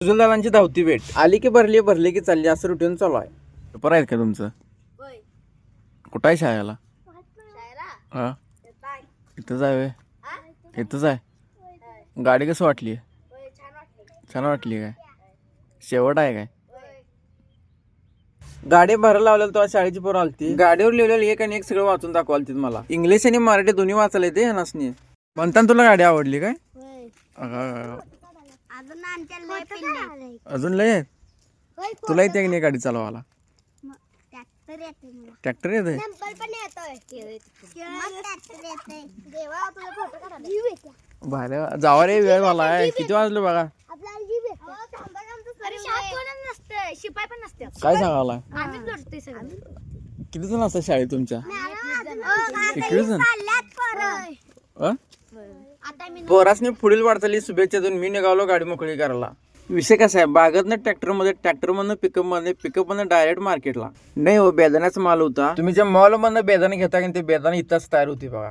सुजलदारांची धावती भेट आली की भरली, भरली की चालली, असं रुटीन चालू आहे. पेपर आहेत का तुमचं? कुठं आहे शाळेला? हा, इथंच आहे व्हय? इथंच आहे. गाडी कसं वाटली? छान वाटली काय? शेवट आहे काय? गाडी भरायला लावलेलं तेव्हा शाळेची पोरं आलती. गाडीवर लिहिलेलं एक आणि एक सगळं वाचून दाखवाल मला. इंग्लिश आणि मराठी दोन्ही वाचायला येते हे नसणे. म्हणताना तुला गाडी आवडली काय? अजून लय आहेत. तुला येते की नाही गाडी चालवायला? ट्रॅक्टर येते. भारी जावा रे, वेळ झाला आहे. किती वाजले बघा? काय सांगाला? किती जण असतात शाळेत तुमच्या? 21 जण. पोरासने पुढील वाटचाली शुभेच्छा देऊन मी निघालो गाडी मोकळी करायला. विषय कसा आहे, बागतनं ट्रॅक्टरमधनं पिकअपमधनं डायरेक्ट मार्केटला. नाही हो, बेदाण्याचा माल होता. तुम्ही ज्या मॉलमधनं बेदाणे घेता की ते बेदाणे इथंच तयार होती बघा.